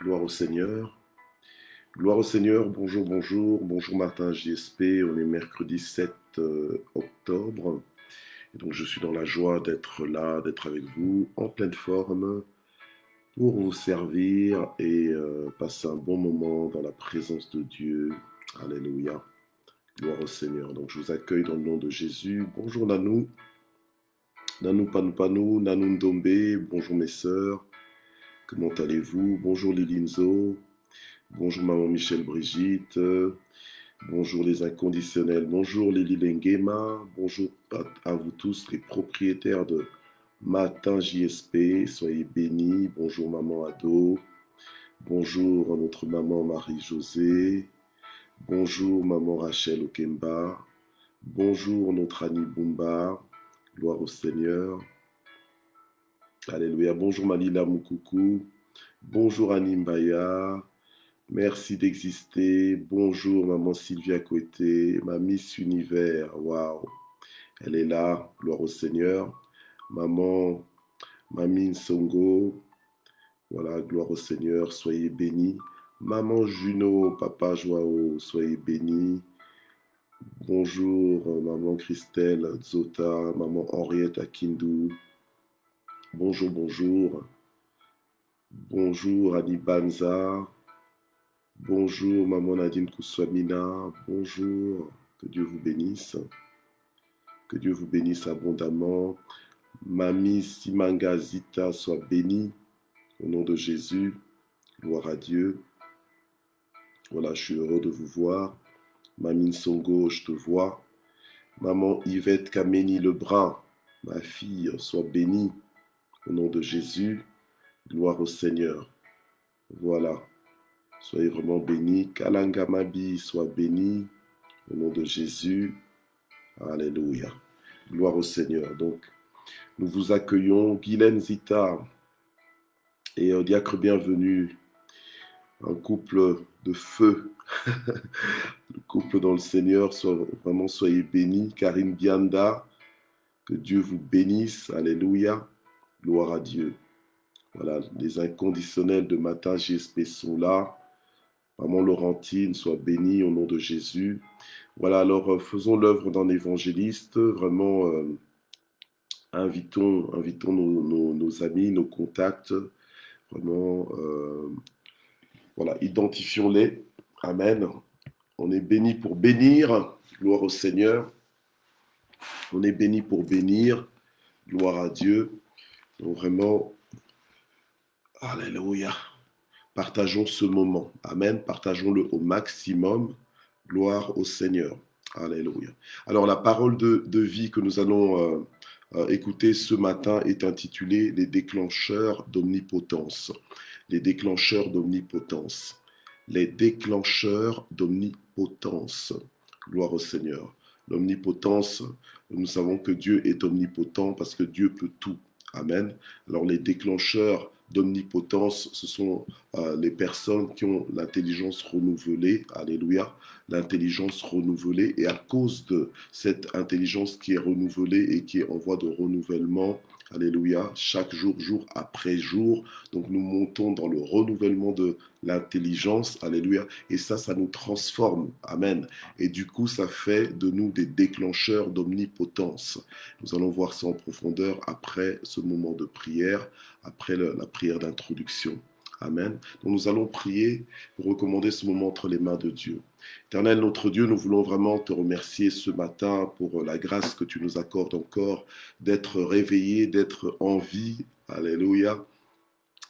Gloire au Seigneur. Gloire au Seigneur. Bonjour, bonjour. Bonjour Martin JSP. On est mercredi 7 octobre. Et donc je suis dans la joie d'être là, d'être avec vous, en pleine forme, pour vous servir et passer un bon moment dans la présence de Dieu. Alléluia. Gloire au Seigneur. Donc je vous accueille dans le nom de Jésus. Bonjour Nanou. Nanou Panou Panou, Nanou Ndombe. Bonjour mes sœurs. Comment allez-vous? Bonjour Lilinzo. Bonjour maman Michel Brigitte, bonjour les inconditionnels, bonjour Lili Lengema, bonjour à vous tous les propriétaires de Matin JSP, soyez bénis, bonjour maman Ado, bonjour à notre maman Marie-Josée, bonjour maman Rachel Okemba, bonjour notre Annie Bumba, gloire au Seigneur, alléluia, bonjour Malila Moukoukou, bonjour Annie Mbaya. Merci d'exister. Bonjour, maman Sylvia Côté, ma Miss Univers. Waouh, elle est là. Gloire au Seigneur. Maman, Mamie Songo. Voilà, gloire au Seigneur. Soyez bénis. Maman Juno, papa Joao, soyez bénis. Bonjour, maman Christelle Zota, maman Henriette Akindou. Bonjour, bonjour. Bonjour, Annie Banza. Bonjour, maman Nadine Kouswamina. Bonjour, que Dieu vous bénisse. Que Dieu vous bénisse abondamment. Mamie Simanga Zita soit bénie au nom de Jésus. Gloire à Dieu. Voilà, je suis heureux de vous voir. Mamie Songo, je te vois. Maman Yvette Kameni Lebrun, ma fille, sois bénie au nom de Jésus. Gloire au Seigneur. Voilà. Soyez vraiment bénis. Kalangamabi, sois béni au nom de Jésus. Alléluia. Gloire au Seigneur. Donc, nous vous accueillons. Guylaine Zita et Diacre Bienvenu, un couple de feu. Le couple dans le Seigneur, vraiment soyez bénis. Karine Bianda, que Dieu vous bénisse. Alléluia. Gloire à Dieu. Voilà, les inconditionnels de Matin JSP sont là. Maman Laurentine, sois bénie au nom de Jésus. Voilà, alors faisons l'œuvre d'un évangéliste. Vraiment, invitons nos amis, nos contacts. Vraiment, voilà, identifions-les. Amen. On est béni pour bénir. Gloire au Seigneur. On est béni pour bénir. Gloire à Dieu. Donc vraiment, alléluia. Partageons ce moment. Amen. Partageons-le au maximum. Gloire au Seigneur. Alléluia. Alors la parole de vie que nous allons écouter ce matin est intitulée Les déclencheurs d'omnipotence. Les déclencheurs d'omnipotence. Les déclencheurs d'omnipotence. Gloire au Seigneur. L'omnipotence, nous savons que Dieu est omnipotent parce que Dieu peut tout. Amen. Alors les déclencheurs d'omnipotence, ce sont les personnes qui ont l'intelligence renouvelée. Alléluia. L'intelligence renouvelée. Et à cause de cette intelligence qui est renouvelée et qui est en voie de renouvellement, alléluia, chaque jour, jour après jour. Donc nous montons dans le renouvellement de l'intelligence, alléluia, et ça nous transforme, amen. Et du coup, ça fait de nous des déclencheurs d'omnipotence. Nous allons voir ça en profondeur après ce moment de prière, après la prière d'introduction. Amen. Donc nous allons prier pour recommander ce moment entre les mains de Dieu. Éternel, notre Dieu, nous voulons vraiment te remercier ce matin pour la grâce que tu nous accordes encore d'être réveillés, d'être en vie. Alléluia.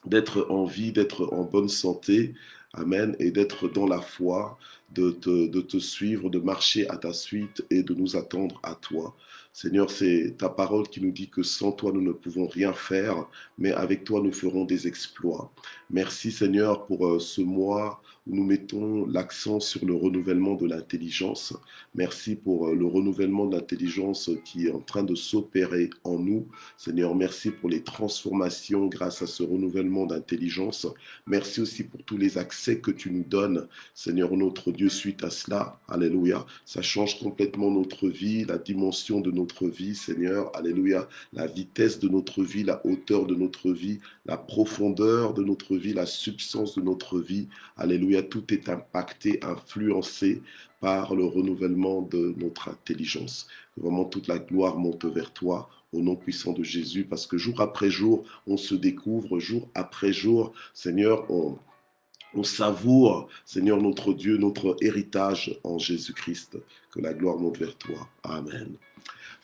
D'être en vie, d'être en bonne santé. Amen. Et d'être dans la foi, de te suivre, de marcher à ta suite et de nous attendre à toi. Seigneur, c'est ta parole qui nous dit que sans toi, nous ne pouvons rien faire, mais avec toi, nous ferons des exploits. Merci Seigneur pour ce mois où nous mettons l'accent sur le renouvellement de l'intelligence. Merci pour le renouvellement de l'intelligence qui est en train de s'opérer en nous. Seigneur, merci pour les transformations grâce à ce renouvellement d'intelligence. Merci aussi pour tous les accès que tu nous donnes, Seigneur notre Dieu, suite à cela. Alléluia. Ça change complètement notre vie, la dimension de notre vie, Seigneur. Alléluia. La vitesse de notre vie, la hauteur de notre vie, la profondeur de notre vie, la substance de notre vie. Alléluia, tout est impacté, influencé par le renouvellement de notre intelligence. Que vraiment toute la gloire monte vers toi au nom puissant de Jésus, parce que jour après jour, on se découvre, jour après jour, Seigneur, on savoure, Seigneur notre Dieu, notre héritage en Jésus-Christ. Que la gloire monte vers toi. Amen.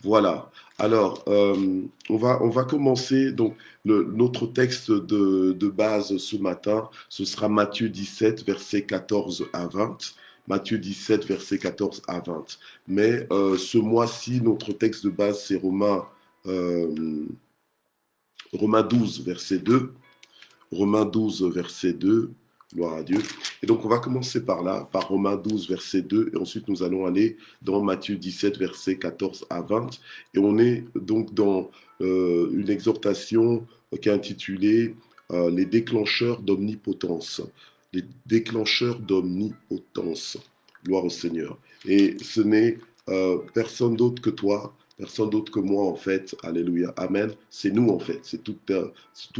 Voilà. Alors, on va commencer. Donc, notre texte de base ce matin, ce sera Matthieu 17, versets 14 à 20. Matthieu 17, versets 14 à 20. Mais ce mois-ci, notre texte de base, c'est Romains 12, verset 2. Romains 12, verset 2. Gloire à Dieu. Et donc, on va commencer par là, par Romains 12, verset 2, et ensuite nous allons aller dans Matthieu 17, verset 14 à 20. Et on est donc dans une exhortation qui est intitulée Les déclencheurs d'omnipotence. Les déclencheurs d'omnipotence. Gloire au Seigneur. Et ce n'est personne d'autre que toi, personne d'autre que moi, en fait. Alléluia. Amen. C'est nous, en fait. C'est tous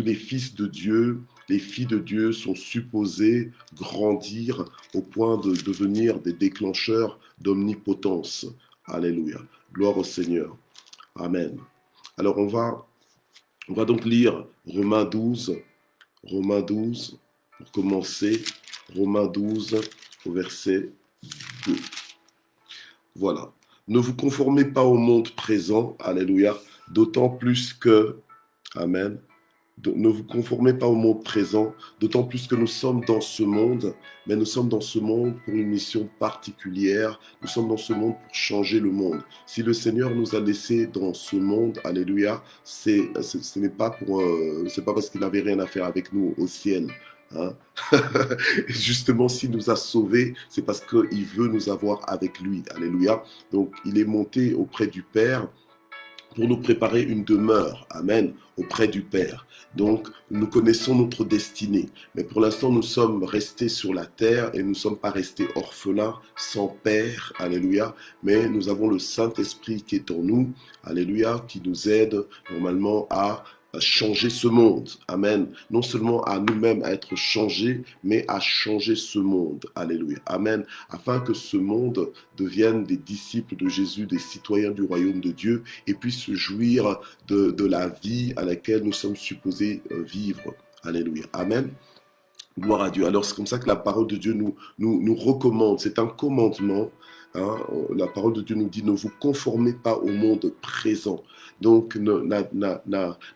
les fils de Dieu. Les filles de Dieu sont supposées grandir au point de devenir des déclencheurs d'omnipotence. Alléluia. Gloire au Seigneur. Amen. Alors, on va donc lire Romains 12. Romains 12, pour commencer. Romains 12, au verset 2. Voilà. Ne vous conformez pas au monde présent. Alléluia. D'autant plus que, Amen, ne vous conformez pas au monde présent, d'autant plus que nous sommes dans ce monde, mais nous sommes dans ce monde pour une mission particulière, nous sommes dans ce monde pour changer le monde. Si le Seigneur nous a laissés dans ce monde, alléluia, ce n'est pas c'est pas parce qu'il n'avait rien à faire avec nous au ciel. Hein? Justement, s'il nous a sauvés, c'est parce qu'il veut nous avoir avec lui. Alléluia. Donc, il est monté auprès du Père pour nous préparer une demeure, amen, auprès du Père. Donc, nous connaissons notre destinée. Mais pour l'instant, nous sommes restés sur la terre et nous ne sommes pas restés orphelins, sans Père, alléluia. Mais nous avons le Saint-Esprit qui est en nous, alléluia, qui nous aide normalement à changer ce monde, amen, non seulement à nous-mêmes à être changés, mais à changer ce monde, alléluia, amen, afin que ce monde devienne des disciples de Jésus, des citoyens du royaume de Dieu, et puisse se jouir de la vie à laquelle nous sommes supposés vivre, alléluia, amen. Gloire à Dieu. Alors c'est comme ça que la parole de Dieu nous recommande, c'est un commandement. Hein, la parole de Dieu nous dit, ne vous conformez pas au monde présent. Donc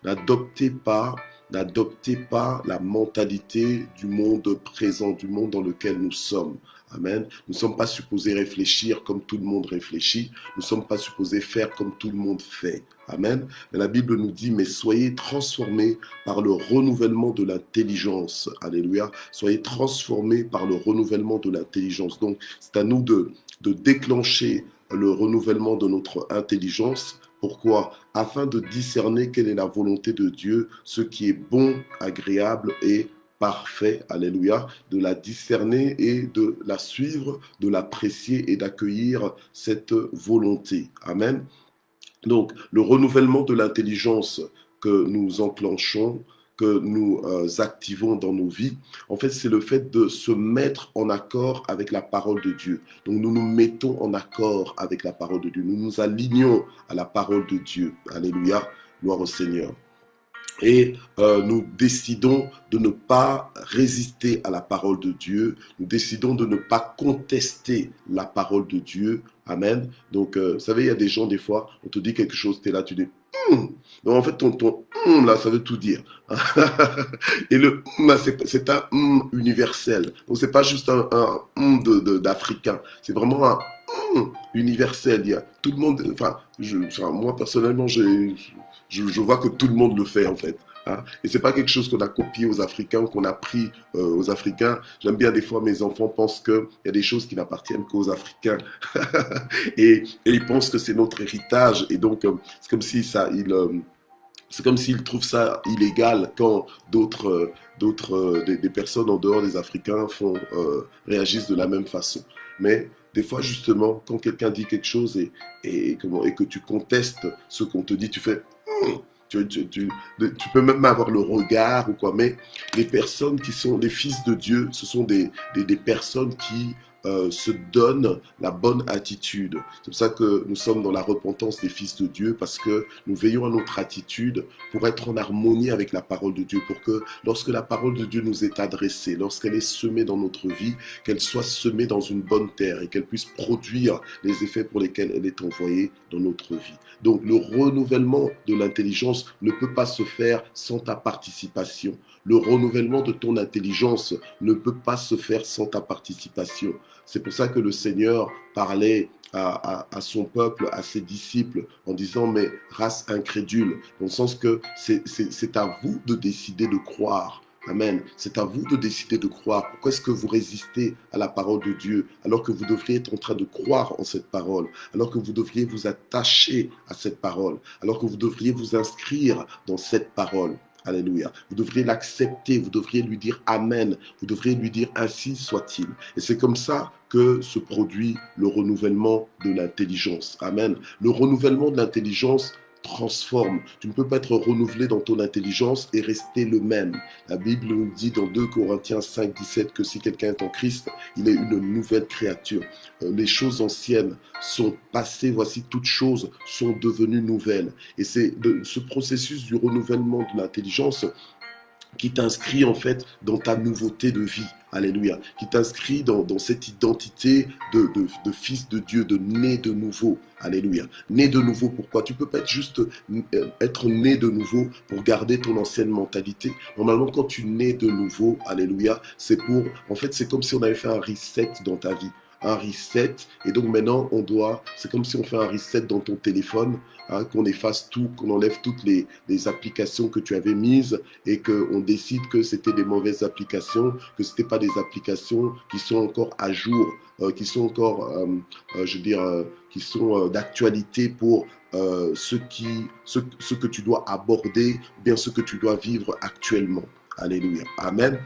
n'adoptez pas la mentalité du monde présent, du monde dans lequel nous sommes. Amen. Nous ne sommes pas supposés réfléchir comme tout le monde réfléchit. Nous ne sommes pas supposés faire comme tout le monde fait. Amen. Mais la Bible nous dit, mais soyez transformés par le renouvellement de l'intelligence. Alléluia. Soyez transformés par le renouvellement de l'intelligence. Donc, c'est à nous de déclencher le renouvellement de notre intelligence. Pourquoi? Afin de discerner quelle est la volonté de Dieu, ce qui est bon, agréable et parfait, alléluia, de la discerner et de la suivre, de l'apprécier et d'accueillir cette volonté. Amen. Donc, le renouvellement de l'intelligence que nous enclenchons, que nous activons dans nos vies, en fait, c'est le fait de se mettre en accord avec la parole de Dieu. Donc, nous nous mettons en accord avec la parole de Dieu. Nous nous alignons à la parole de Dieu. Alléluia, gloire au Seigneur. Et nous décidons de ne pas résister à la parole de Dieu. Nous décidons de ne pas contester la parole de Dieu. Amen. Donc, vous savez, il y a des gens, des fois, on te dit quelque chose, tu es là, tu dis donc, en fait, ton là, ça veut tout dire. Et le là, c'est un universel. Donc, c'est pas juste un d'Africain. C'est vraiment un universel. Il y a tout le monde, enfin, moi, personnellement, je vois que tout le monde le fait, en fait. Hein? Et c'est pas quelque chose qu'on a copié aux Africains ou qu'on a pris aux Africains. J'aime bien des fois mes enfants pensent qu'il y a des choses qui n'appartiennent qu'aux Africains et ils pensent que c'est notre héritage et donc c'est comme si c'est comme s'ils trouvent ça illégal quand des personnes en dehors des Africains réagissent de la même façon. Mais des fois, justement, quand quelqu'un dit quelque chose et que tu contestes ce qu'on te dit, tu fais tu peux même avoir le regard ou quoi, mais les personnes qui sont les fils de Dieu, ce sont des personnes qui se donnent la bonne attitude. C'est pour ça que nous sommes dans la repentance des fils de Dieu, parce que nous veillons à notre attitude pour être en harmonie avec la parole de Dieu, pour que lorsque la parole de Dieu nous est adressée, lorsqu'elle est semée dans notre vie, qu'elle soit semée dans une bonne terre et qu'elle puisse produire les effets pour lesquels elle est envoyée dans notre vie. Donc le renouvellement de l'intelligence ne peut pas se faire sans ta participation. Le renouvellement de ton intelligence ne peut pas se faire sans ta participation. C'est pour ça que le Seigneur parlait à son peuple, à ses disciples, en disant, mais race incrédule, dans le sens que c'est à vous de décider de croire. Amen. C'est à vous de décider de croire. Pourquoi est-ce que vous résistez à la parole de Dieu alors que vous devriez être en train de croire en cette parole, alors que vous devriez vous attacher à cette parole, alors que vous devriez vous inscrire dans cette parole? Alléluia. Vous devriez l'accepter, vous devriez lui dire Amen, vous devriez lui dire ainsi soit-il. Et c'est comme ça que se produit le renouvellement de l'intelligence. Amen. Le renouvellement de l'intelligence transforme. Tu ne peux pas être renouvelé dans ton intelligence et rester le même. La Bible nous dit dans 2 Corinthiens 5, 17 que si quelqu'un est en Christ, il est une nouvelle créature. Les choses anciennes sont passées, voici toutes choses sont devenues nouvelles. Et c'est ce processus du renouvellement de l'intelligence qui t'inscrit en fait dans ta nouveauté de vie. Alléluia. Qui t'inscrit dans cette identité de fils de Dieu, de né de nouveau. Alléluia. Né de nouveau, pourquoi? Tu peux pas être juste être né de nouveau pour garder ton ancienne mentalité. Normalement, quand tu nais de nouveau, alléluia, en fait, c'est comme si on avait fait un reset dans ta vie. Un reset, et donc maintenant c'est comme si on fait un reset dans ton téléphone, hein, qu'on efface tout, qu'on enlève toutes les applications que tu avais mises et qu'on décide que c'était des mauvaises applications, que c'était pas des applications qui sont encore à jour, qui sont encore, qui sont d'actualité pour ce que tu dois aborder, bien ce que tu dois vivre actuellement. Alléluia. Amen.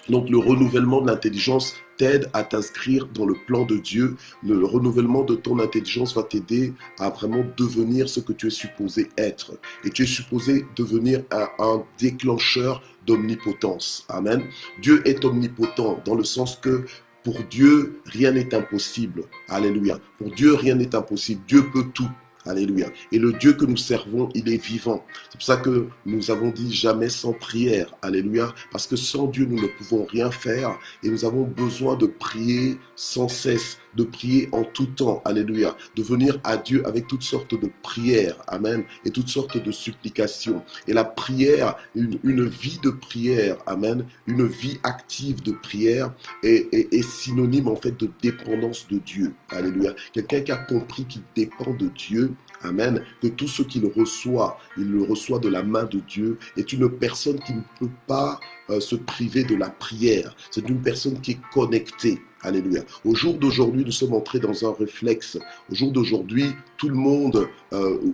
Donc le renouvellement de l'intelligence t'aide à t'inscrire dans le plan de Dieu. Le renouvellement de ton intelligence va t'aider à vraiment devenir ce que tu es supposé être. Et tu es supposé devenir un déclencheur d'omnipotence. Amen. Dieu est omnipotent dans le sens que pour Dieu, rien n'est impossible. Alléluia. Pour Dieu, rien n'est impossible. Dieu peut tout. Alléluia. Et le Dieu que nous servons, il est vivant. C'est pour ça que nous avons dit jamais sans prière. Alléluia. Parce que sans Dieu, nous ne pouvons rien faire. Et nous avons besoin de prier sans cesse, de prier en tout temps. Alléluia. De venir à Dieu avec toutes sortes de prières. Amen. Et toutes sortes de supplications. Et la prière, une vie de prière. Amen. Une vie active de prière est synonyme en fait de dépendance de Dieu. Alléluia. Quelqu'un qui a compris qu'il dépend de Dieu, amen, que tout ce qu'il reçoit, il le reçoit de la main de Dieu, est une personne qui ne peut pas se priver de la prière. C'est une personne qui est connectée. Alléluia. Au jour d'aujourd'hui, nous sommes entrés dans un réflexe. Au jour d'aujourd'hui, tout le monde,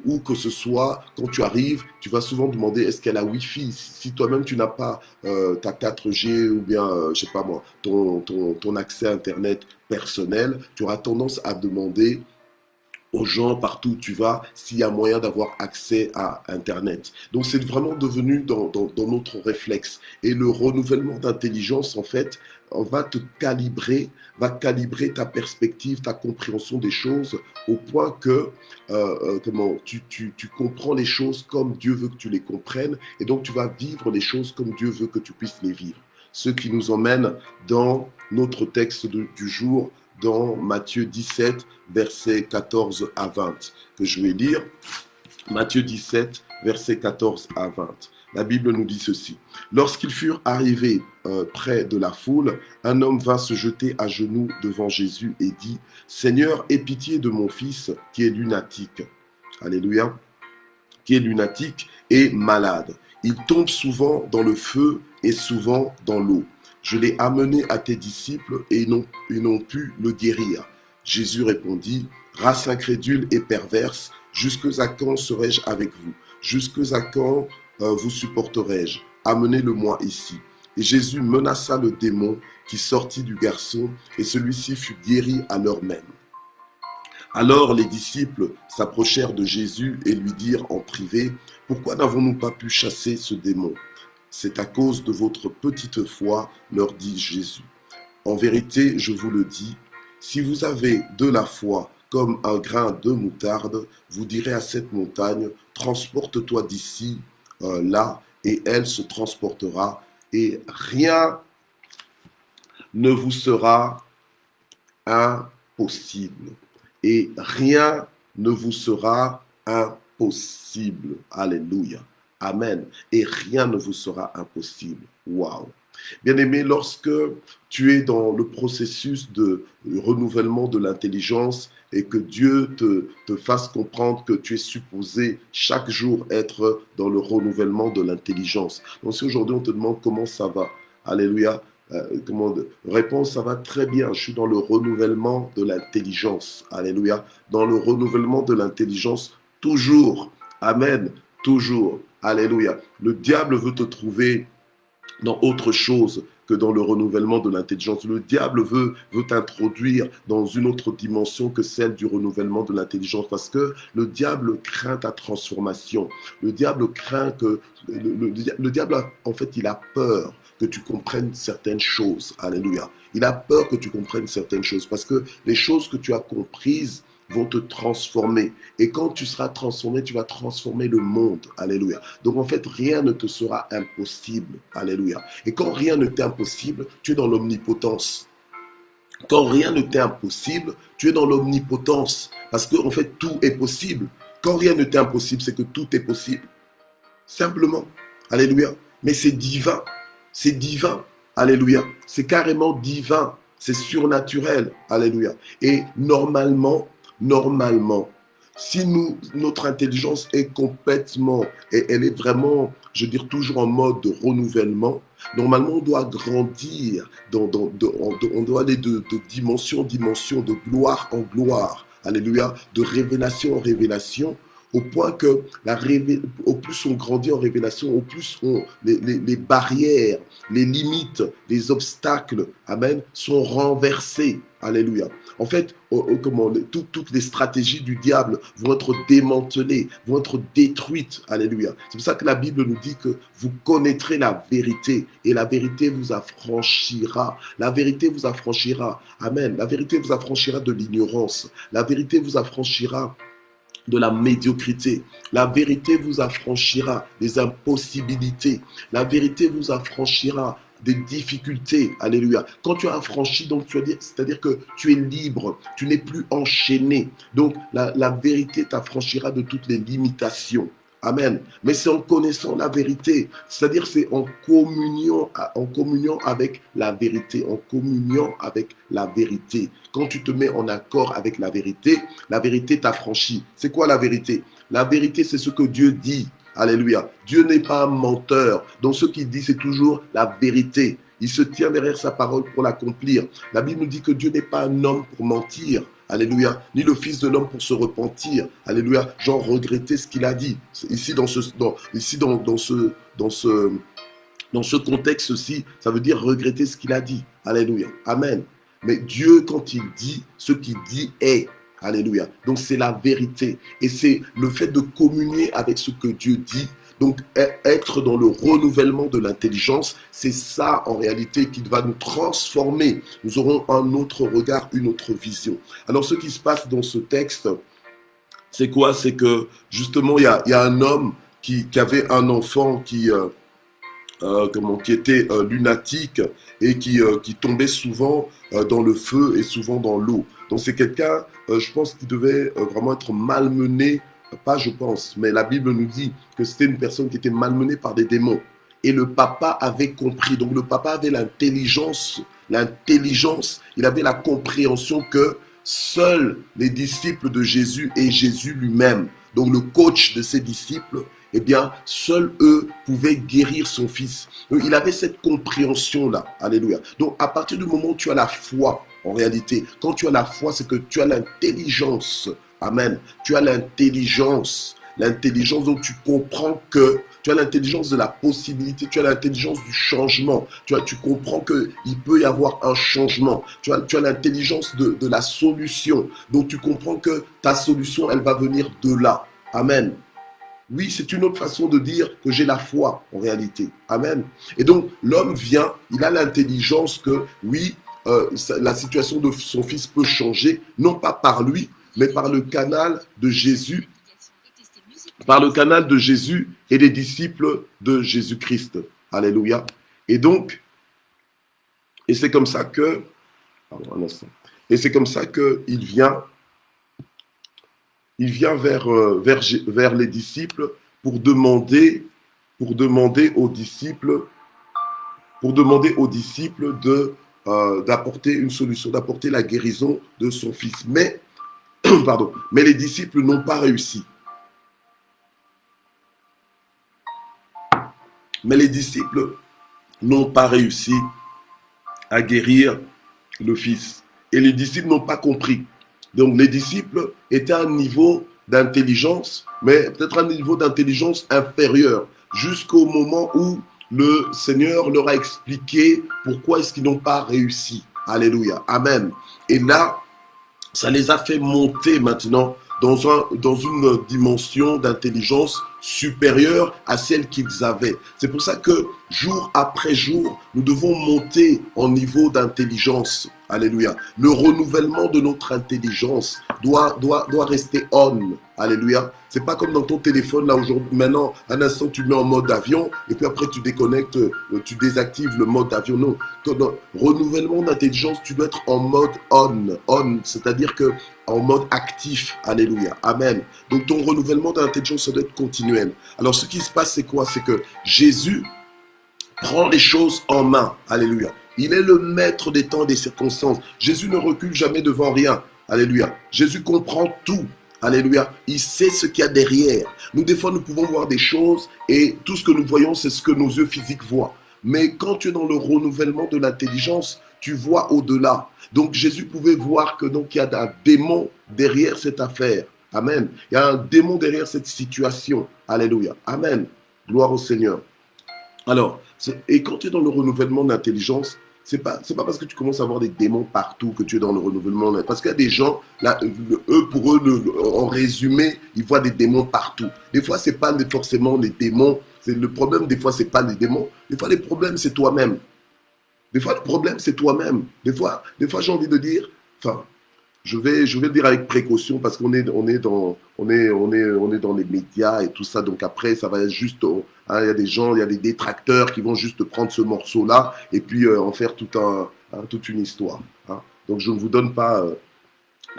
où que ce soit, quand tu arrives, tu vas souvent demander est-ce qu'elle a Wi-Fi. Si toi-même tu n'as pas ta 4G ou bien, je sais pas moi, ton accès à Internet personnel, tu auras tendance à demander aux gens partout où tu vas s'il y a moyen d'avoir accès à Internet. Donc c'est vraiment devenu dans notre réflexe. Et le renouvellement d'intelligence, en fait, va calibrer ta perspective, ta compréhension des choses au point que tu comprends les choses comme Dieu veut que tu les comprennes et donc tu vas vivre les choses comme Dieu veut que tu puisses les vivre. Ce qui nous emmène dans notre texte du jour, dans Matthieu 17, versets 14 à 20, que je vais lire. Matthieu 17, versets 14 à 20. La Bible nous dit ceci. Lorsqu'ils furent arrivés près de la foule, un homme vint se jeter à genoux devant Jésus et dit, « Seigneur, aie pitié de mon fils qui est lunatique. » Alléluia. Qui est lunatique et malade. Il tombe souvent dans le feu et souvent dans l'eau. Je l'ai amené à tes disciples et ils n'ont pu le guérir. Jésus répondit, race incrédule et perverse, jusque à quand serai-je avec vous? Jusque à quand vous supporterai-je? Amenez-le-moi ici. Et Jésus menaça le démon qui sortit du garçon et celui-ci fut guéri à l'heure même. Alors les disciples s'approchèrent de Jésus et lui dirent en privé, « Pourquoi n'avons-nous pas pu chasser ce démon? C'est à cause de votre petite foi, leur dit Jésus. En vérité, je vous le dis, si vous avez de la foi comme un grain de moutarde, vous direz à cette montagne, transporte-toi d'ici, là, et elle se transportera, et rien ne vous sera impossible. Et rien ne vous sera impossible. Alléluia. Amen. Et rien ne vous sera impossible. Waouh. Bien-aimé, lorsque tu es dans le processus de renouvellement de l'intelligence et que Dieu te fasse comprendre que tu es supposé chaque jour être dans le renouvellement de l'intelligence. Donc si aujourd'hui on te demande comment ça va, alléluia, réponse, ça va très bien, je suis dans le renouvellement de l'intelligence, alléluia, dans le renouvellement de l'intelligence toujours, amen, toujours, alléluia. Le diable veut te trouver dans autre chose que dans le renouvellement de l'intelligence. Le diable veut t'introduire dans une autre dimension que celle du renouvellement de l'intelligence parce que le diable craint ta transformation. Le diable craint que... Le diable, en fait, il a peur que tu comprennes certaines choses. Alléluia. Il a peur que tu comprennes certaines choses parce que les choses que tu as comprises vont te transformer. Et quand tu seras transformé, tu vas transformer le monde. Alléluia. Donc en fait, rien ne te sera impossible. Alléluia. Et quand rien ne t'est impossible, tu es dans l'omnipotence. Quand rien ne t'est impossible, tu es dans l'omnipotence. Parce que en fait, tout est possible. Quand rien ne t'est impossible, c'est que tout est possible. Simplement. Alléluia. Mais c'est divin. C'est divin. Alléluia. C'est carrément divin. C'est surnaturel. Alléluia. Et normalement, si notre intelligence est complètement, et elle est vraiment, je veux dire, toujours en mode de renouvellement, normalement, on doit grandir, on doit aller de dimension en dimension, de gloire en gloire, alléluia, de révélation en révélation, au point que au plus on grandit en révélation, au plus les barrières, les limites, les obstacles, amen, sont renversés. Alléluia. En fait, toutes les stratégies du diable vont être démantelées, vont être détruites. Alléluia. C'est pour ça que la Bible nous dit que vous connaîtrez la vérité et la vérité vous affranchira. La vérité vous affranchira. Amen. La vérité vous affranchira de l'ignorance. La vérité vous affranchira de la médiocrité. La vérité vous affranchira des impossibilités. La vérité vous affranchira des difficultés. Alléluia. Quand tu as affranchi, donc c'est-à-dire que tu es libre, tu n'es plus enchaîné. Donc la vérité t'affranchira de toutes les limitations. Amen. Mais c'est en connaissant la vérité, c'est-à-dire c'est en communion avec la vérité, en communion avec la vérité. Quand tu te mets en accord avec la vérité t'affranchit. C'est quoi la vérité? La vérité, c'est ce que Dieu dit. Alléluia. Dieu n'est pas un menteur. Donc ce qu'il dit, c'est toujours la vérité. Il se tient derrière sa parole pour l'accomplir. La Bible nous dit que Dieu n'est pas un homme pour mentir. Alléluia. Ni le Fils de l'homme pour se repentir. Alléluia. Genre regretter ce qu'il a dit. Ici, dans ce contexte-ci, ça veut dire regretter ce qu'il a dit. Alléluia. Amen. Mais Dieu, quand il dit, ce qu'il dit est. Alléluia. Donc c'est la vérité. Et c'est le fait de communier avec ce que Dieu dit. Donc être dans le renouvellement de l'intelligence, c'est ça en réalité qui va nous transformer. Nous aurons un autre regard, une autre vision. Alors ce qui se passe dans ce texte, c'est quoi? C'est que justement il y a un homme qui avait un enfant qui était lunatique et qui tombait souvent dans le feu et souvent dans l'eau. Donc c'est quelqu'un, je pense, qui devait vraiment être malmené, pas je pense, mais la Bible nous dit que c'était une personne qui était malmenée par des démons. Et le papa avait compris, donc le papa avait l'intelligence, il avait la compréhension que seuls les disciples de Jésus et Jésus lui-même, donc le coach de ses disciples, eh bien, seuls eux pouvaient guérir son fils. Donc, il avait cette compréhension-là. Alléluia. Donc, à partir du moment où tu as la foi, en réalité, quand tu as la foi, c'est que tu as l'intelligence. Amen. Tu as l'intelligence. l'intelligence dont tu comprends que tu as l'intelligence de la possibilité, tu as l'intelligence du changement, tu comprends qu'il peut y avoir un changement, tu as l'intelligence de la solution, donc tu comprends que ta solution, elle va venir de là. Amen. Oui, c'est une autre façon de dire que j'ai la foi en réalité. Amen. Et donc, l'homme vient, il a l'intelligence que, oui, la situation de son fils peut changer, non pas par lui, mais par le canal de Jésus, par le canal de Jésus et des disciples de Jésus-Christ. Alléluia. Et donc, et c'est comme ça que, pardon, un instant, et c'est comme ça qu'il vient, vers les disciples pour demander aux disciples, d'apporter une solution, d'apporter la guérison de son fils. Mais, pardon, mais les disciples n'ont pas réussi. Mais les disciples n'ont pas réussi à guérir le fils. Et les disciples n'ont pas compris. Donc les disciples étaient à un niveau d'intelligence, mais peut-être un niveau d'intelligence inférieur, jusqu'au moment où le Seigneur leur a expliqué pourquoi est-ce qu'ils n'ont pas réussi. Alléluia. Amen. Et là, ça les a fait monter maintenant dans une dimension d'intelligence supérieure à celle qu'ils avaient. C'est pour ça que jour après jour, nous devons monter en niveau d'intelligence. Alléluia. Le renouvellement de notre intelligence doit rester on. Alléluia. C'est pas comme dans ton téléphone, là, aujourd'hui, maintenant, un instant, tu le mets en mode avion, et puis après, tu déconnectes, tu désactives le mode avion. Non. Dans renouvellement d'intelligence, tu dois être en mode on, c'est-à-dire que en mode actif. Alléluia. Amen. Donc, ton renouvellement d'intelligence, ça doit être continuel. Alors, ce qui se passe, c'est quoi? C'est que Jésus prend les choses en main. Alléluia. Il est le maître des temps et des circonstances. Jésus ne recule jamais devant rien. Alléluia. Jésus comprend tout. Alléluia. Il sait ce qu'il y a derrière. Nous, des fois, nous pouvons voir des choses et tout ce que nous voyons, c'est ce que nos yeux physiques voient. Mais quand tu es dans le renouvellement de l'intelligence, tu vois au-delà. Donc, Jésus pouvait voir que donc il y a un démon derrière cette affaire. Amen. Il y a un démon derrière cette situation. Alléluia. Amen. Gloire au Seigneur. Alors, et quand tu es dans le renouvellement de l'intelligence, c'est pas parce que tu commences à avoir des démons partout que tu es dans le renouvellement. Parce qu'il y a des gens, là, pour eux, en résumé, ils voient des démons partout. Des fois, c'est pas forcément les démons. Le problème, des fois, c'est pas les démons. Des fois, les problèmes, c'est toi-même. Des fois, le problème, c'est toi-même. Des fois, j'ai envie de dire, enfin, je vais le dire avec précaution parce qu'on est dans les médias et tout ça. Donc après, ça va être juste, il y a des gens, il y a des détracteurs qui vont juste prendre ce morceau-là et puis en faire toute une histoire. Hein. Donc je ne vous donne pas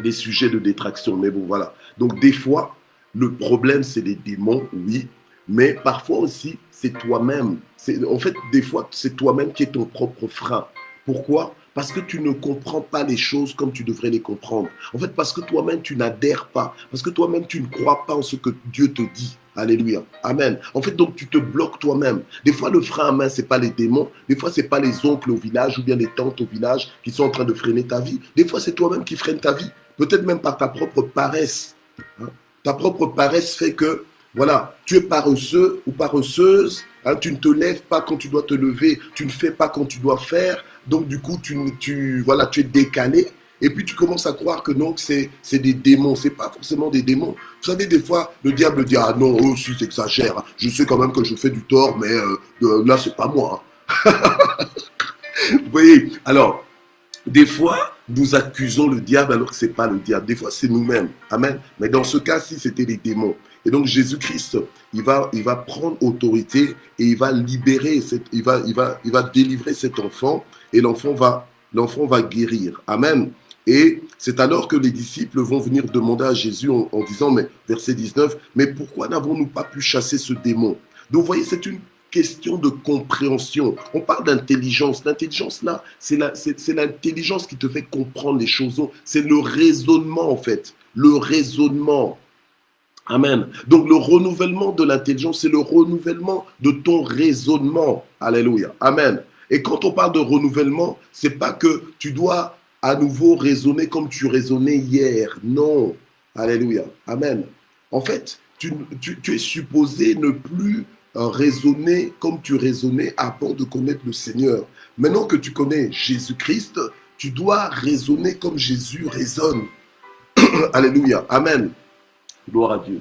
des sujets de détraction, mais bon, voilà. Donc des fois, le problème, c'est les démons, oui, mais parfois aussi, c'est toi-même. En fait, des fois, c'est toi-même qui es ton propre frein. Pourquoi ? Parce que tu ne comprends pas les choses comme tu devrais les comprendre. En fait, parce que toi-même, tu n'adhères pas. Parce que toi-même, tu ne crois pas en ce que Dieu te dit. Alléluia. Amen. En fait, donc, tu te bloques toi-même. Des fois, le frein à main, ce n'est pas les démons. Des fois, ce n'est pas les oncles au village ou bien les tantes au village qui sont en train de freiner ta vie. Des fois, c'est toi-même qui freine ta vie. Peut-être même par ta propre paresse. Hein? Ta propre paresse fait que, voilà, tu es paresseux ou paresseuse. Hein, tu ne te lèves pas quand tu dois te lever. Tu ne fais pas quand tu dois faire. Donc, du coup, tu es décalé. Et puis, tu commences à croire que non, c'est des démons. Ce n'est pas forcément des démons. Vous savez, des fois, le diable dit, ah non, eux aussi, t'exagères. Je sais quand même que je fais du tort, mais là, c'est pas moi. Vous voyez? Alors, des fois, nous accusons le diable alors que ce n'est pas le diable. Des fois, c'est nous-mêmes. Amen. Mais dans ce cas-ci, c'était les démons. Et donc, Jésus-Christ, il va prendre autorité et il va libérer, il va délivrer cet enfant et l'enfant va guérir. Amen. Et c'est alors que les disciples vont venir demander à Jésus en disant, mais verset 19, mais pourquoi n'avons-nous pas pu chasser ce démon? Donc, vous voyez, c'est une question de compréhension. On parle d'intelligence. L'intelligence, là, c'est l'intelligence qui te fait comprendre les choses. C'est le raisonnement, en fait. Le raisonnement. Amen. Donc, le renouvellement de l'intelligence, c'est le renouvellement de ton raisonnement. Alléluia. Amen. Et quand on parle de renouvellement, c'est pas que tu dois à nouveau raisonner comme tu raisonnais hier. Non. Alléluia. Amen. En fait, tu es supposé ne plus raisonner comme tu raisonnais avant de connaître le Seigneur. Maintenant que tu connais Jésus-Christ, tu dois raisonner comme Jésus raisonne. Alléluia. Amen. Gloire à Dieu.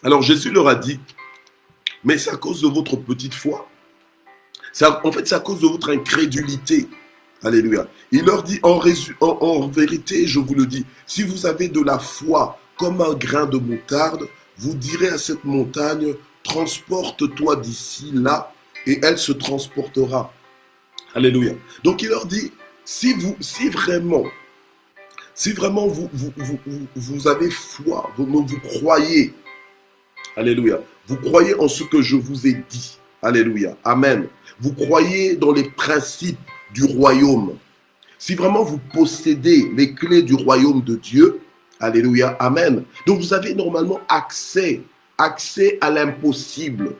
Alors Jésus leur a dit, mais c'est à cause de votre petite foi. En fait, c'est à cause de votre incrédulité. Alléluia. Il leur dit, en vérité, je vous le dis, si vous avez de la foi comme un grain de moutarde, vous direz à cette montagne, transporte-toi d'ici là, et elle se transportera. Alléluia. Donc il leur dit, si vraiment vous avez foi, vous croyez, alléluia, vous croyez en ce que je vous ai dit, alléluia, amen, vous croyez dans les principes du royaume, si vraiment vous possédez les clés du royaume de Dieu, alléluia, amen, donc vous avez normalement accès à l'impossible,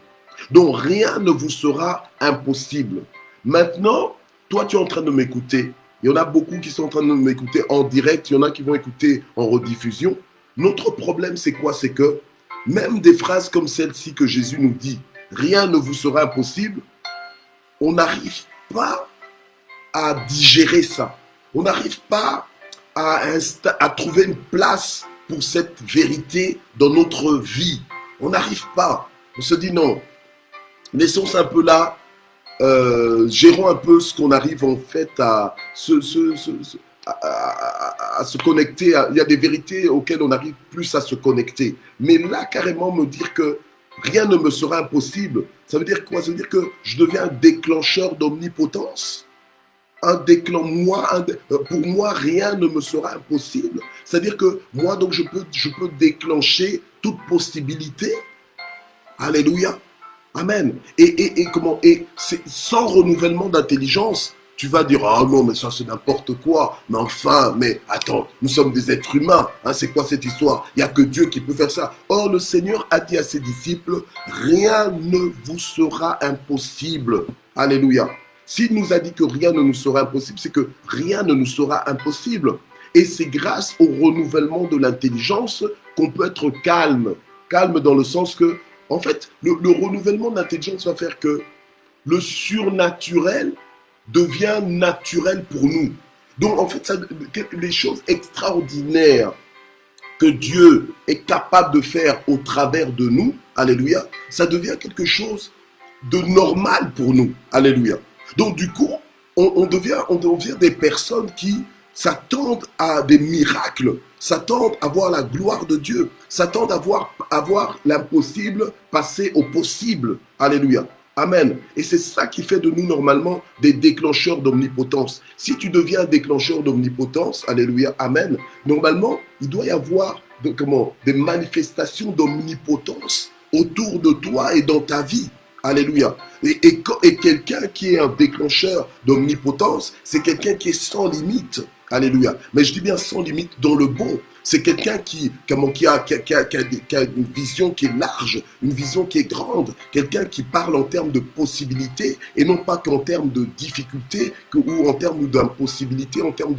donc rien ne vous sera impossible. Maintenant, toi tu es en train de m'écouter, il y en a beaucoup qui sont en train de m'écouter en direct, il y en a qui vont écouter en rediffusion. Notre problème c'est quoi? C'est que même des phrases comme celle-ci que Jésus nous dit, rien ne vous sera impossible, on n'arrive pas à digérer ça. On n'arrive pas à trouver une place pour cette vérité dans notre vie. On n'arrive pas. On se dit non, laissons ça un peu là, gérons un peu ce qu'on arrive en fait à se connecter. Il y a des vérités auxquelles on arrive plus à se connecter. Mais là, carrément, me dire que rien ne me sera impossible, ça veut dire quoi? Ça veut dire que je deviens un déclencheur d'omnipotence. Pour moi, rien ne me sera impossible. C'est-à-dire que moi, donc, je peux déclencher toute possibilité. Alléluia. Amen. Et sans renouvellement d'intelligence, tu vas dire, ah non, mais ça c'est n'importe quoi. Mais enfin, mais attends, nous sommes des êtres humains. Hein, c'est quoi cette histoire? Il n'y a que Dieu qui peut faire ça. Or, le Seigneur a dit à ses disciples, rien ne vous sera impossible. Alléluia. S'il nous a dit que rien ne nous sera impossible, c'est que rien ne nous sera impossible. Et c'est grâce au renouvellement de l'intelligence qu'on peut être calme. Calme dans le sens que, en fait, le renouvellement de l'intelligence va faire que le surnaturel devient naturel pour nous. Donc, en fait, les choses extraordinaires que Dieu est capable de faire au travers de nous, alléluia, ça devient quelque chose de normal pour nous, alléluia. Donc, du coup, on devient des personnes qui s'attendent à des miracles, s'attendent à voir la gloire de Dieu, s'attendent à voir l'impossible passer au possible. Alléluia. Amen. Et c'est ça qui fait de nous normalement des déclencheurs d'omnipotence. Si tu deviens un déclencheur d'omnipotence, alléluia, amen, normalement, il doit y avoir des manifestations d'omnipotence autour de toi et dans ta vie. Alléluia. Et quelqu'un qui est un déclencheur d'omnipotence, c'est quelqu'un qui est sans limite. Alléluia. Mais je dis bien sans limite dans le bon. C'est quelqu'un qui a une vision qui est large, une vision qui est grande, quelqu'un qui parle en termes de possibilités et non pas qu'en termes de difficultés ou en termes d'impossibilités, en termes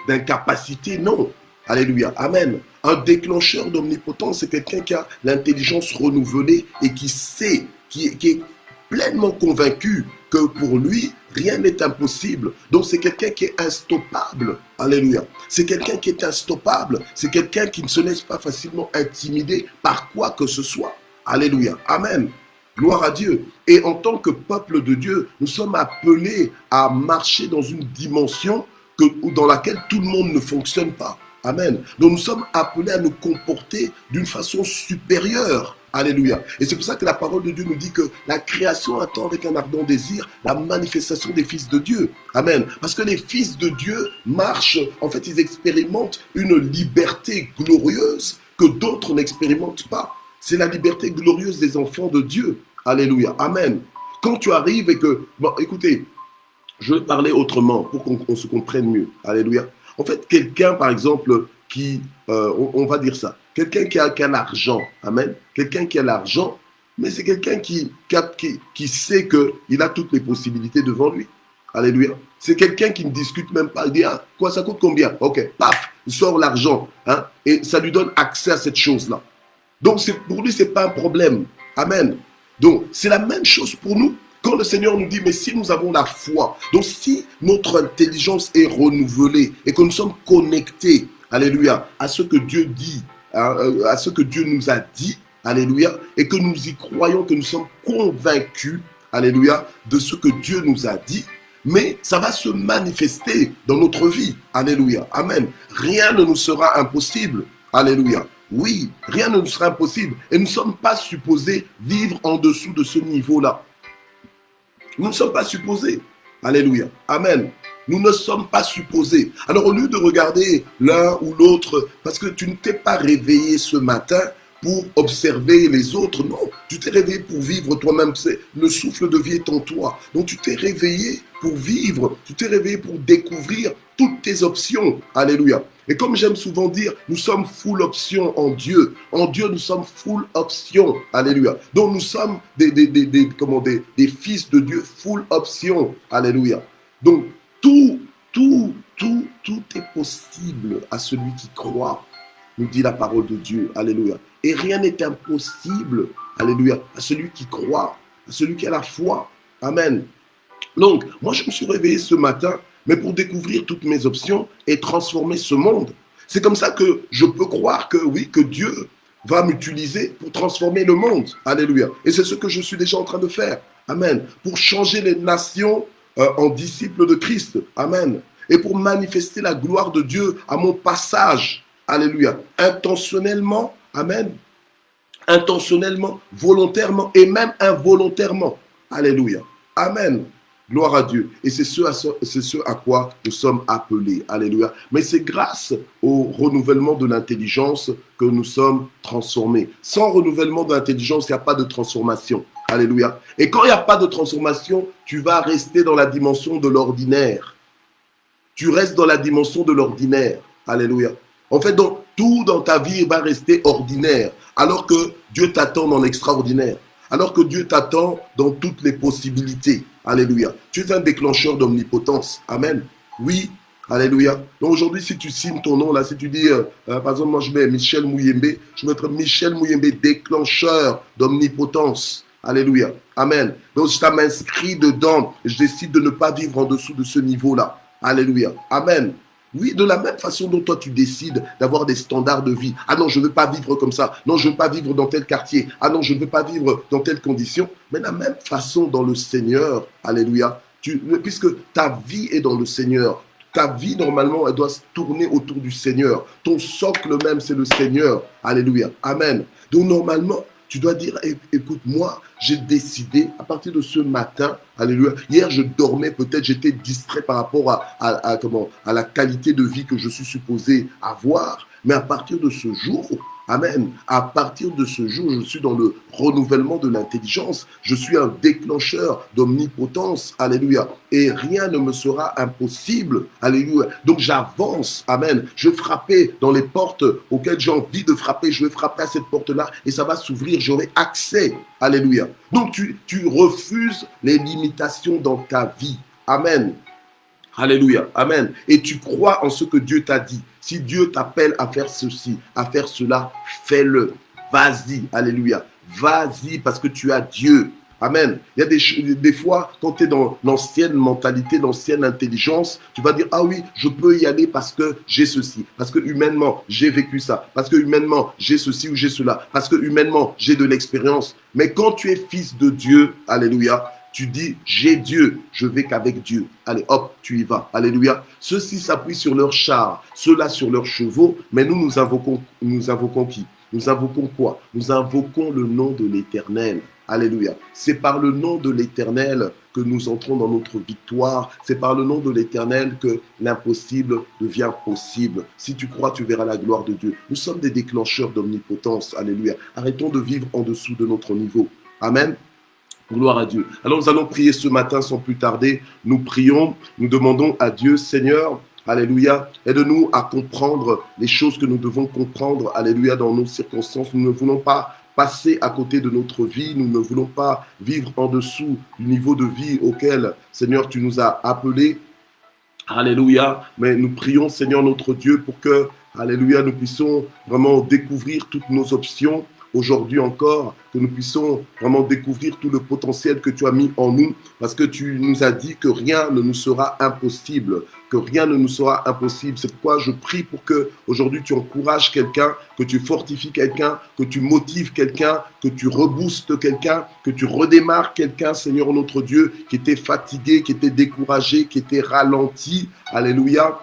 d'incapacité. Non. Alléluia. Amen. Un déclencheur d'omnipotence, c'est quelqu'un qui a l'intelligence renouvelée et qui sait, qui est pleinement convaincu que pour lui, rien n'est impossible. Donc c'est quelqu'un qui est instoppable. Alléluia. C'est quelqu'un qui est instoppable. C'est quelqu'un qui ne se laisse pas facilement intimider par quoi que ce soit. Alléluia. Amen. Gloire à Dieu. Et en tant que peuple de Dieu, nous sommes appelés à marcher dans une dimension dans laquelle tout le monde ne fonctionne pas. Amen. Donc nous sommes appelés à nous comporter d'une façon supérieure. Alléluia. Et c'est pour ça que la parole de Dieu nous dit que la création attend avec un ardent désir la manifestation des fils de Dieu. Amen. Parce que les fils de Dieu marchent, en fait, ils expérimentent une liberté glorieuse que d'autres n'expérimentent pas. C'est la liberté glorieuse des enfants de Dieu. Alléluia. Amen. Quand tu arrives et que... Bon, écoutez, je vais parler autrement pour qu'on se comprenne mieux. Alléluia. En fait, quelqu'un, par exemple, qui... on va dire ça. Quelqu'un qui a l'argent, amen. Quelqu'un qui a l'argent, mais c'est quelqu'un qui sait qu'il a toutes les possibilités devant lui. Alléluia. C'est quelqu'un qui ne discute même pas. Il dit, ah, quoi, ça coûte combien? Ok, paf, il sort l'argent. Hein, et ça lui donne accès à cette chose-là. Donc, pour lui, ce n'est pas un problème. Amen. Donc, c'est la même chose pour nous. Quand le Seigneur nous dit, mais si nous avons la foi, donc si notre intelligence est renouvelée et que nous sommes connectés, alléluia, à ce que Dieu dit, à ce que Dieu nous a dit, alléluia, et que nous y croyons, que nous sommes convaincus, alléluia, de ce que Dieu nous a dit, mais ça va se manifester dans notre vie, alléluia, amen. Rien ne nous sera impossible, alléluia. Oui, rien ne nous sera impossible et nous ne sommes pas supposés vivre en dessous de ce niveau-là. Nous ne sommes pas supposés. Alléluia. Amen. Nous ne sommes pas supposés. Alors au lieu de regarder l'un ou l'autre, parce que tu ne t'es pas réveillé ce matin pour observer les autres, non. Tu t'es réveillé pour vivre toi-même. Le souffle de vie est en toi. Donc tu t'es réveillé pour vivre. Tu t'es réveillé pour découvrir toutes tes options. Alléluia. Et comme j'aime souvent dire, nous sommes full option en Dieu. En Dieu, nous sommes full option. Alléluia. Donc nous sommes des fils de Dieu full option. Alléluia. Donc tout est possible à celui qui croit, nous dit la parole de Dieu. Alléluia. Et rien n'est impossible, alléluia, à celui qui croit, à celui qui a la foi. Amen. Donc, moi je me suis réveillé ce matin, mais pour découvrir toutes mes options et transformer ce monde. C'est comme ça que je peux croire que oui, que Dieu va m'utiliser pour transformer le monde. Alléluia. Et c'est ce que je suis déjà en train de faire. Amen. Pour changer les nations en disciples de Christ. Amen. Et pour manifester la gloire de Dieu à mon passage. Alléluia. Intentionnellement. Amen. Intentionnellement, volontairement et même involontairement. Alléluia. Amen. Gloire à Dieu. Et c'est ce à quoi nous sommes appelés. Alléluia. Mais c'est grâce au renouvellement de l'intelligence que nous sommes transformés. Sans renouvellement de l'intelligence, il n'y a pas de transformation. Alléluia. Et quand il n'y a pas de transformation, tu vas rester dans la dimension de l'ordinaire. Tu restes dans la dimension de l'ordinaire. Alléluia. En fait, donc, tout dans ta vie va rester ordinaire, alors que Dieu t'attend dans l'extraordinaire, alors que Dieu t'attend dans toutes les possibilités. Alléluia. Tu es un déclencheur d'omnipotence. Amen. Oui. Alléluia. Donc aujourd'hui, si tu signes ton nom, là, si tu dis, par exemple, moi je mets Michel Mouyembe, je mettrai Michel Mouyembe, déclencheur d'omnipotence. Alléluia. Amen. Donc je m'inscris dedans. Je décide de ne pas vivre en dessous de ce niveau-là. Alléluia. Amen. Oui, de la même façon dont toi tu décides d'avoir des standards de vie. Ah non, je ne veux pas vivre comme ça. Non, je ne veux pas vivre dans tel quartier. Ah non, je ne veux pas vivre dans telle condition. Mais de la même façon dans le Seigneur, alléluia, puisque ta vie est dans le Seigneur. Ta vie, normalement, elle doit se tourner autour du Seigneur. Ton socle même, c'est le Seigneur. Alléluia. Amen. Donc normalement, tu dois dire, écoute, moi, j'ai décidé, à partir de ce matin, alléluia, hier je dormais, peut-être j'étais distrait par rapport à la qualité de vie que je suis supposé avoir, mais à partir de ce jour, amen, à partir de ce jour, je suis dans le renouvellement de l'intelligence, je suis un déclencheur d'omnipotence, alléluia, et rien ne me sera impossible, alléluia, donc j'avance, amen, je vais frapper dans les portes auxquelles j'ai envie de frapper, je vais frapper à cette porte-là, et ça va s'ouvrir, j'aurai accès, alléluia. Donc tu refuses les limitations dans ta vie, amen. Alléluia, amen. Et tu crois en ce que Dieu t'a dit. Si Dieu t'appelle à faire ceci, à faire cela, fais-le. Vas-y, alléluia. Vas-y parce que tu as Dieu. Amen. Il y a des fois, quand tu es dans l'ancienne mentalité, l'ancienne intelligence, tu vas dire, ah oui, je peux y aller parce que j'ai ceci, parce que humainement, j'ai vécu ça, parce que humainement, j'ai ceci ou j'ai cela, parce que humainement, j'ai de l'expérience. Mais quand tu es fils de Dieu, alléluia, tu dis, j'ai Dieu, je vais qu'avec Dieu. Allez, hop, tu y vas. Alléluia. Ceux-ci s'appuient sur leurs chars, ceux-là sur leurs chevaux, mais nous invoquons qui? Nous invoquons quoi? Nous invoquons le nom de l'Éternel. Alléluia. C'est par le nom de l'Éternel que nous entrons dans notre victoire. C'est par le nom de l'Éternel que l'impossible devient possible. Si tu crois, tu verras la gloire de Dieu. Nous sommes des déclencheurs d'omnipotence. Alléluia. Arrêtons de vivre en dessous de notre niveau. Amen. Gloire à Dieu. Alors nous allons prier ce matin sans plus tarder. Nous prions, nous demandons à Dieu, Seigneur, alléluia, aide-nous à comprendre les choses que nous devons comprendre, alléluia, dans nos circonstances. Nous ne voulons pas passer à côté de notre vie. Nous ne voulons pas vivre en dessous du niveau de vie auquel, Seigneur, tu nous as appelés. Alléluia. Mais nous prions, Seigneur notre Dieu, pour que, alléluia, nous puissions vraiment découvrir toutes nos options aujourd'hui encore, que nous puissions vraiment découvrir tout le potentiel que tu as mis en nous, parce que tu nous as dit que rien ne nous sera impossible, que rien ne nous sera impossible. C'est pourquoi je prie pour que aujourd'hui tu encourages quelqu'un, que tu fortifies quelqu'un, que tu motives quelqu'un, que tu reboostes quelqu'un, que tu redémarres quelqu'un, Seigneur notre Dieu, qui était fatigué, qui était découragé, qui était ralenti. Alléluia.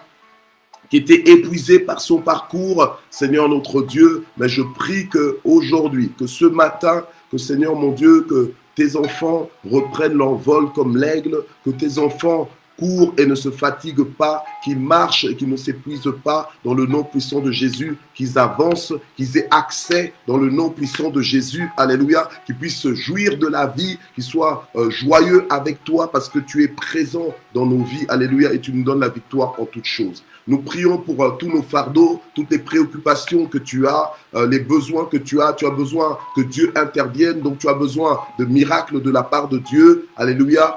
Qui était épuisé par son parcours, Seigneur notre Dieu, mais je prie qu'aujourd'hui, que ce matin, que Seigneur mon Dieu, que tes enfants reprennent l'envol comme l'aigle, que tes enfants courent et ne se fatiguent pas, qu'ils marchent et qu'ils ne s'épuisent pas dans le nom puissant de Jésus, qu'ils avancent, qu'ils aient accès dans le nom puissant de Jésus, alléluia, qu'ils puissent se jouir de la vie, qu'ils soient joyeux avec toi parce que tu es présent dans nos vies, alléluia, et tu nous donnes la victoire en toutes choses. Nous prions pour tous nos fardeaux, toutes les préoccupations que tu as, les besoins que tu as. Tu as besoin que Dieu intervienne, donc tu as besoin de miracles de la part de Dieu. Alléluia.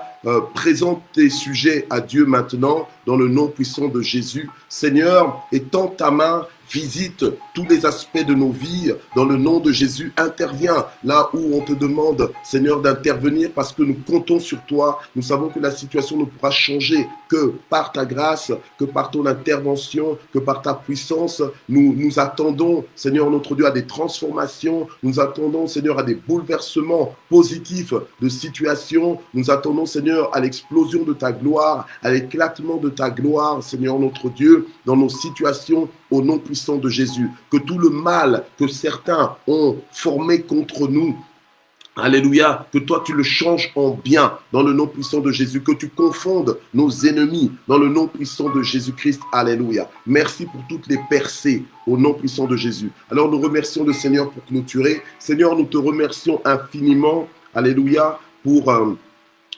Présente tes sujets à Dieu maintenant dans le nom puissant de Jésus. Seigneur, étends ta main, visite tous les aspects de nos vies dans le nom de Jésus. Interviens là où on te demande, Seigneur, d'intervenir parce que nous comptons sur toi. Nous savons que la situation ne pourra changer que par ta grâce, que par ton intervention, que par ta puissance. Nous attendons, Seigneur notre Dieu, à des transformations. Nous attendons, Seigneur, à des bouleversements positifs de situation. Nous attendons, Seigneur, à l'explosion de ta gloire, à l'éclatement de ta gloire, Seigneur notre Dieu, dans nos situations, au nom puissant de Jésus. Que tout le mal que certains ont formé contre nous, alléluia, que toi tu le changes en bien dans le nom puissant de Jésus, que tu confondes nos ennemis dans le nom puissant de Jésus-Christ, alléluia. Merci pour toutes les percées au nom puissant de Jésus. Alors nous remercions le Seigneur pour clôturer. Seigneur, nous te remercions infiniment, alléluia, pour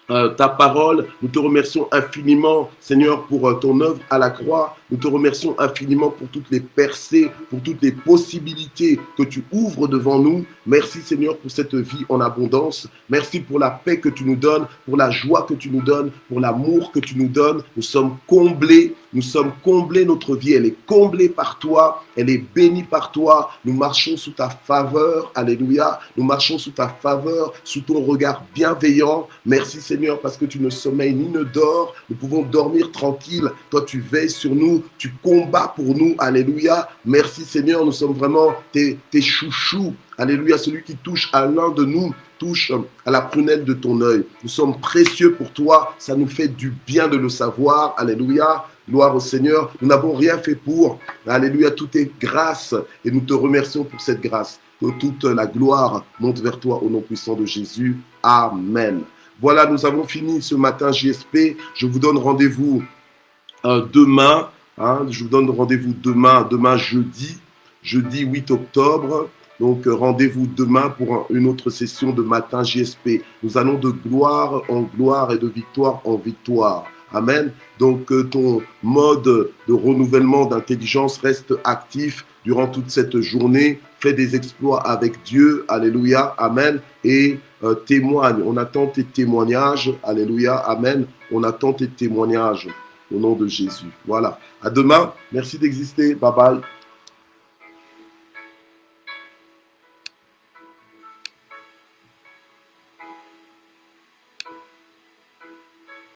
ta parole. Nous te remercions infiniment, Seigneur, pour ton œuvre à la croix. Nous te remercions infiniment pour toutes les percées, pour toutes les possibilités que tu ouvres devant nous. Merci, Seigneur, pour cette vie en abondance. Merci pour la paix que tu nous donnes, pour la joie que tu nous donnes, pour l'amour que tu nous donnes. Nous sommes comblés. Nous sommes comblés, notre vie, elle est comblée par toi, elle est bénie par toi. Nous marchons sous ta faveur, alléluia. Nous marchons sous ta faveur, sous ton regard bienveillant. Merci Seigneur, parce que tu ne sommeilles ni ne dors. Nous pouvons dormir tranquille. Toi, tu veilles sur nous, tu combats pour nous, alléluia. Merci Seigneur, nous sommes vraiment tes chouchous. Alléluia, celui qui touche à l'un de nous, touche à la prunelle de ton œil. Nous sommes précieux pour toi, ça nous fait du bien de le savoir, alléluia. Gloire au Seigneur, nous n'avons rien fait pour. Alléluia, tout est grâce et nous te remercions pour cette grâce. Que toute la gloire monte vers toi au nom puissant de Jésus. Amen. Voilà, nous avons fini ce matin JSP. Je vous donne rendez-vous demain. Je vous donne rendez-vous demain jeudi 8 octobre. Donc, rendez-vous demain pour une autre session de matin JSP. Nous allons de gloire en gloire et de victoire en victoire. Amen. Donc, ton mode de renouvellement d'intelligence reste actif durant toute cette journée. Fais des exploits avec Dieu. Alléluia. Amen. Et témoigne. On attend tes témoignages. Alléluia. Amen. On attend tes témoignages au nom de Jésus. Voilà. À demain. Merci d'exister. Bye bye.